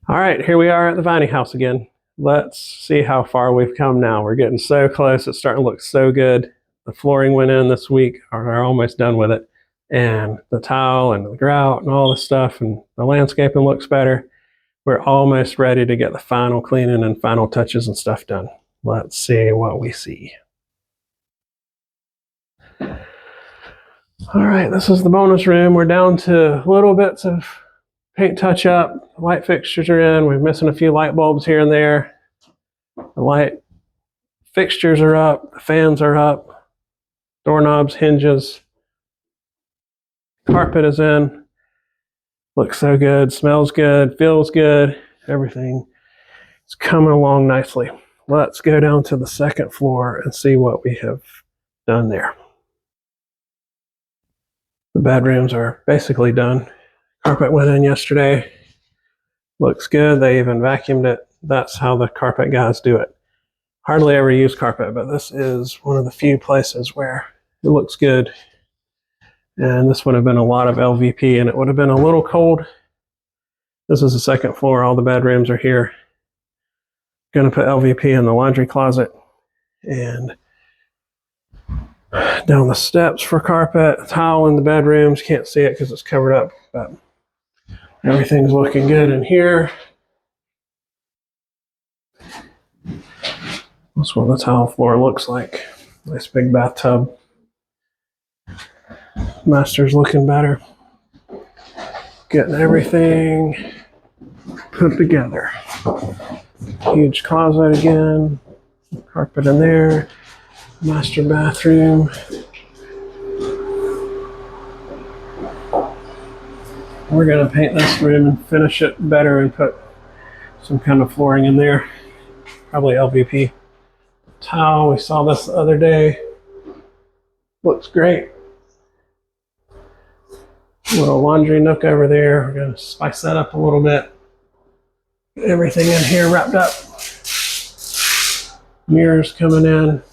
All right, here we are at the Viney house again. Let's see how far we've come now. We're getting so close. It's starting to look so good. The flooring went in this week, or they're almost done with it. And the tile and the grout and all the stuff and the landscaping looks better. We're almost ready to get the final cleaning and final touches and stuff done. Let's see what we see. All right, this is the bonus room. We're down to little bits of paint touch up. Light fixtures are in. We're missing a few light bulbs here and there. The light fixtures are up. The fans are up. Doorknobs, hinges. Carpet is in. Looks so good. Smells good. Feels good. Everything is coming along nicely. Let's go down to the second floor and see what we have done there. The bedrooms are basically done. Carpet went in yesterday. Looks good. They even vacuumed it. That's how the carpet guys do it. Hardly ever use carpet, but this is one of the few places where it looks good. And this would have been a lot of LVP, and it would have been a little cold. This is the second floor. All the bedrooms are here. Going to put LVP in the laundry closet and down the steps for carpet. Tile in the bedrooms. Can't see it because it's covered up, but everything's looking good in here. That's what the tile floor looks like. Nice big bathtub. Master's looking better. Getting everything put together. Huge closet again. Carpet in there. Master bathroom. We're going to paint this room and finish it better and put some kind of flooring in there. Probably LVP. Towel, we saw this the other day. Looks great. Little laundry nook over there. We're going to spice that up a little bit. Get everything in here wrapped up. Mirrors coming in.